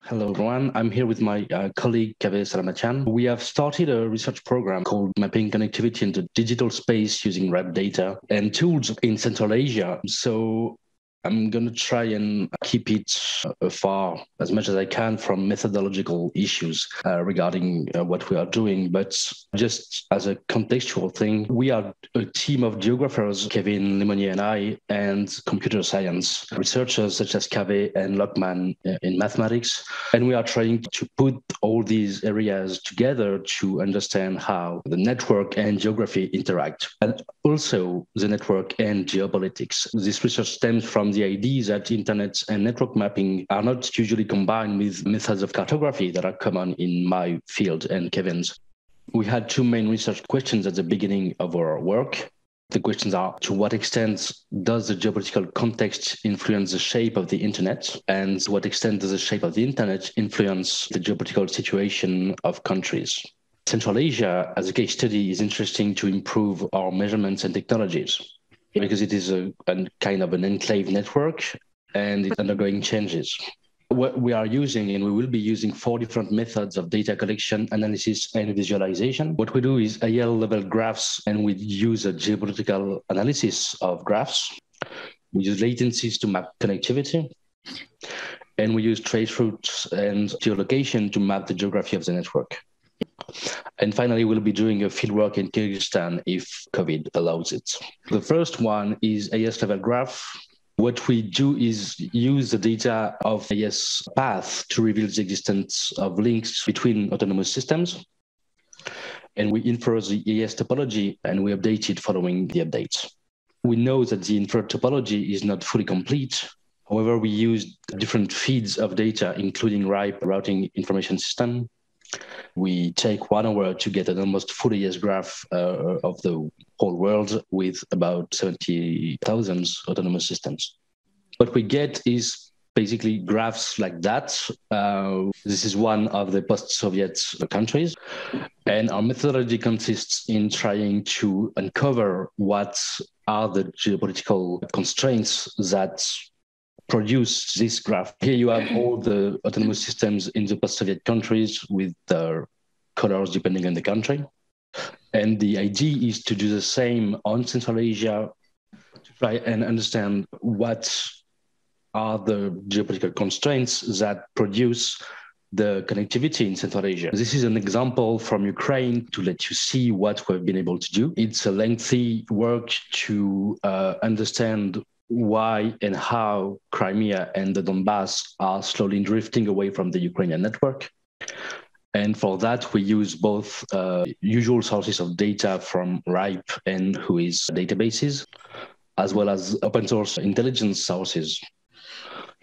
Hello, everyone. I'm here with my colleague, Kavé Salamatian. We have started a research program called Mapping Connectivity into Digital Space using RAP data and tools in Central Asia. So I'm going to try and keep it far as much as I can from methodological issues regarding what we are doing. But just as a contextual thing, we are a team of geographers, Kevin Lemonnier and I, and computer science researchers such as Kavé and Lockman in mathematics. And we are trying to put all these areas together to understand how the network and geography interact, and also the network and geopolitics. This research stems from the idea that internet and network mapping are not usually combined with methods of cartography that are common in my field and Kevin's. We had two main research questions at the beginning of our work. The questions are, to what extent does the geopolitical context influence the shape of the internet? And to what extent does the shape of the internet influence the geopolitical situation of countries? Central Asia, as a case study, is interesting to improve our measurements and technologies because it is a kind of an enclave network and it's undergoing changes. What we are using, and we will be using 4 different methods of data collection, analysis, and visualization. What we do is AL-level graphs, and we use a geopolitical analysis of graphs. We use latencies to map connectivity, and we use trace routes and geolocation to map the geography of the network. And finally, we'll be doing a fieldwork in Kyrgyzstan if COVID allows it. The first one is AS-level graph. What we do is use the data of AS path to reveal the existence of links between autonomous systems. And we infer the AS topology and we update it following the updates. We know that the inferred topology is not fully complete. However, we use different feeds of data, including RIPE routing information system. We take 1 hour to get an almost full AS graph of the whole world with about 70,000 autonomous systems. What we get is basically graphs like that. This is one of the post-Soviet countries. And our methodology consists in trying to uncover what are the geopolitical constraints that produce this graph. Here you have all the autonomous systems in the post-Soviet countries with the colors depending on the country. And the idea is to do the same on Central Asia, to try and understand what are the geopolitical constraints that produce the connectivity in Central Asia. This is an example from Ukraine to let you see what we've been able to do. It's a lengthy work to understand why and how Crimea and the Donbass are slowly drifting away from the Ukrainian network. And for that, we use both usual sources of data from RIPE and WHOIS databases, as well as open source intelligence sources.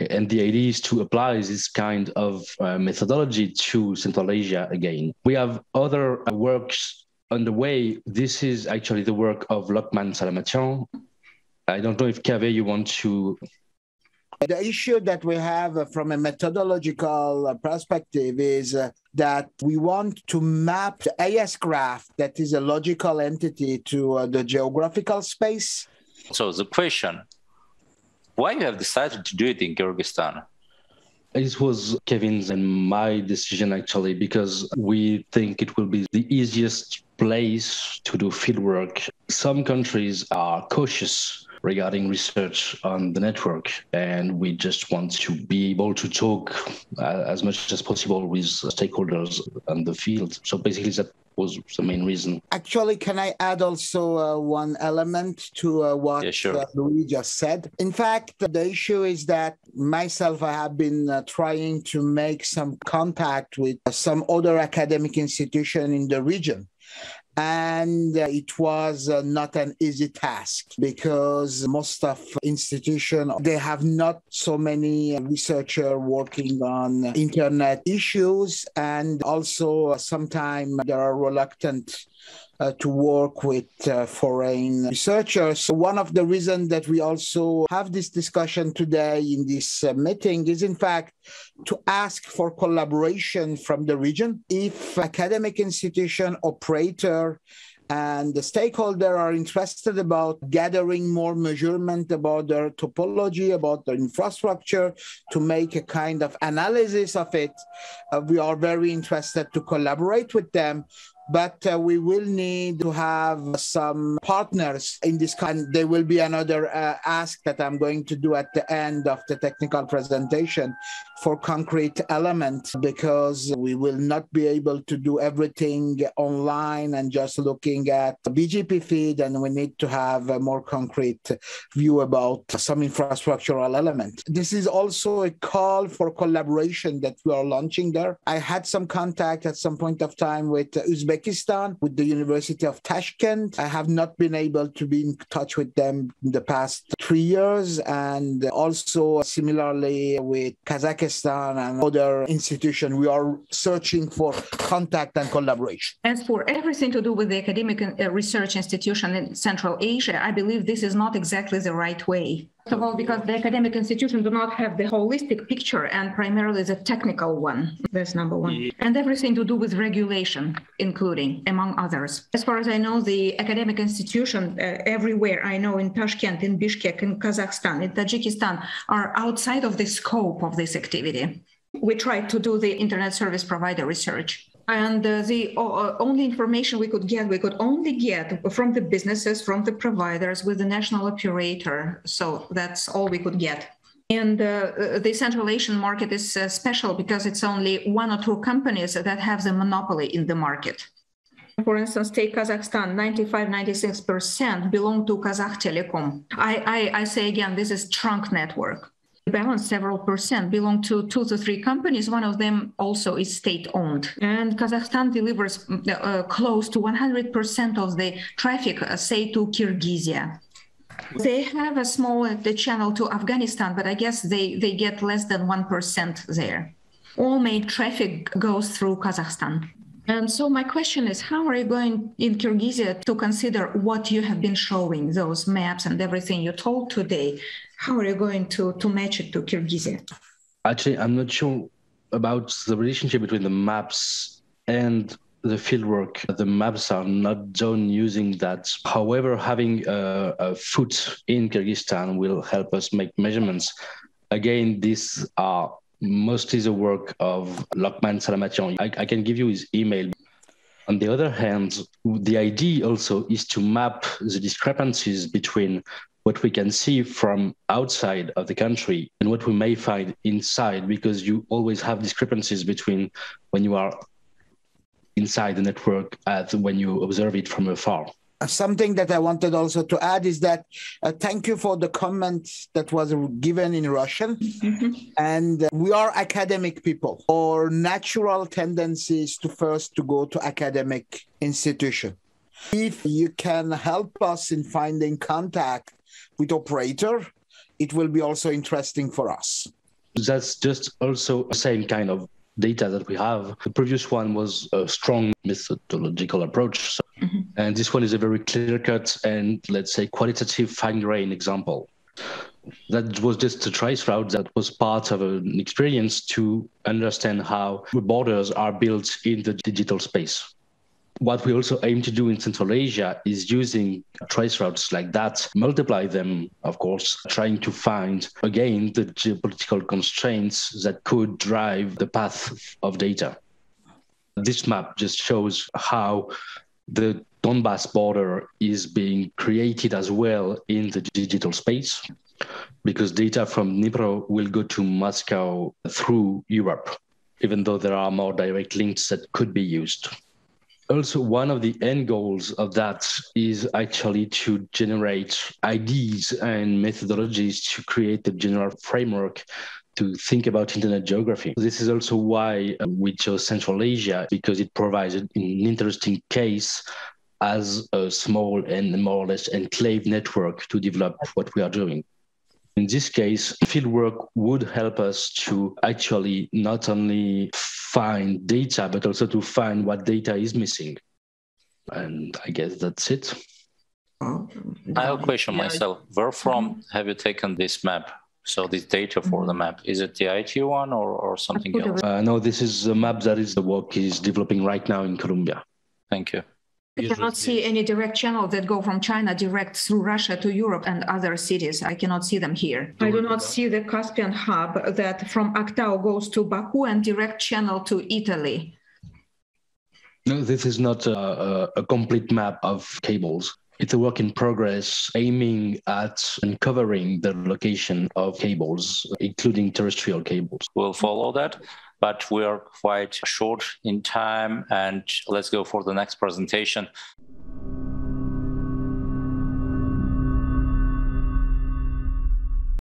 And the idea is to apply this kind of methodology to Central Asia again. We have other works underway. This is actually the work of Lockman Salamatian. I don't know if, Kavé, you want to... The issue that we have from a methodological perspective is that we want to map the AS graph, that is a logical entity, to the geographical space. So the question, why you have decided to do it in Kyrgyzstan? It was Kevin's and my decision, actually, because we think it will be the easiest place to do fieldwork. Some countries are cautious regarding research on the network, and we just want to be able to talk as much as possible with stakeholders on the field. So basically that was the main reason. Actually, can I add also one element to what Louis just said? In fact, the issue is that myself, I have been trying to make some contact with some other academic institution in the region. And it was not an easy task because most of institutions, they have not so many researchers working on internet issues. And also sometimes they are reluctant to work with foreign researchers. So one of the reasons that we also have this discussion today in this meeting is, in fact, to ask for collaboration from the region. If academic institution, operator, And the stakeholders are interested about gathering more measurement about their topology, about their infrastructure, to make a kind of analysis of it. We are very interested to collaborate with them. But we will need to have some partners in this kind. There will be another ask that I'm going to do at the end of the technical presentation for concrete elements, because we will not be able to do everything online and just looking at the BGP feed, and we need to have a more concrete view about some infrastructural element. This is also a call for collaboration that we are launching there. I had some contact at some point of time with Uzbekistan, with the University of Tashkent. I have not been able to be in touch with them in the past 3 years, and also similarly with Kazakhstan and other institutions. We are searching for contact and collaboration. As for everything to do with the academic research institution in Central Asia, I believe this is not exactly the right way. First of all, because the academic institutions do not have the holistic picture and primarily the technical one. That's number one. And everything to do with regulation, including, among others. As far as I know, the academic institution everywhere, I know in Tashkent, in Bishkek, in Kazakhstan, in Tajikistan, are outside of the scope of this activity. We tried to do the internet service provider research. And the only information we could only get from the businesses, from the providers with the national operator. So that's all we could get. And the Central Asian market is special because it's only 1 or 2 companies that have the monopoly in the market. For instance, take Kazakhstan, 95-96% belong to Kazakh Telecom. I say again, this is trunk network. The balance, several percent, belong to 2 to 3 companies. One of them also is state-owned. And Kazakhstan delivers close to 100% of the traffic, say, to Kyrgyzia. They have a small channel to Afghanistan, but I guess they get less than 1% there. All main traffic goes through Kazakhstan. And so my question is, how are you going in Kyrgyzia to consider what you have been showing, those maps and everything you told today? How are you going to match it to Kyrgyzsia? Actually, I'm not sure about the relationship between the maps and the fieldwork. The maps are not done using that. However, having a foot in Kyrgyzstan will help us make measurements. Again, these are mostly the work of Lokman Salamatian. I can give you his email. On the other hand, the idea also is to map the discrepancies between what we can see from outside of the country and what we may find inside, because you always have discrepancies between when you are inside the network and when you observe it from afar. Something that I wanted also to add is that thank you for the comment that was given in Russian. Mm-hmm. And we are academic people. Our natural tendency is to first to go to academic institution. If you can help us in finding contact with operator, it will be also interesting for us. That's just also the same kind of data that we have. The previous one was a strong methodological approach. Mm-hmm. And this one is a very clear-cut and, let's say, qualitative fine-grained example. That was just a trace route that was part of an experience to understand how borders are built in the digital space. What we also aim to do in Central Asia is using trace routes like that, multiply them, of course, trying to find, again, the geopolitical constraints that could drive the path of data. This map just shows how the Donbass border is being created as well in the digital space, because data from Dnipro will go to Moscow through Europe, even though there are more direct links that could be used. Also, one of the end goals of that is actually to generate ideas and methodologies to create a general framework to think about internet geography. This is also why we chose Central Asia, because it provides an interesting case as a small and more or less enclave network to develop what we are doing. In this case, fieldwork would help us to actually not only find data, but also to find what data is missing. And I guess that's it. I have a question myself. Where from have you taken this map? So this data for the map, is it the IT one or something else? No, this is a map that is the work is developing right now in Colombia. Thank you. I cannot see any direct channels that go from China direct through Russia to Europe and other cities. I cannot see them here. I do not see the Caspian hub that from Aktau goes to Baku and direct channel to Italy. No, this is not a complete map of cables. It's a work in progress aiming at uncovering the location of cables, including terrestrial cables. We'll follow that, but we are quite short in time, and let's go for the next presentation.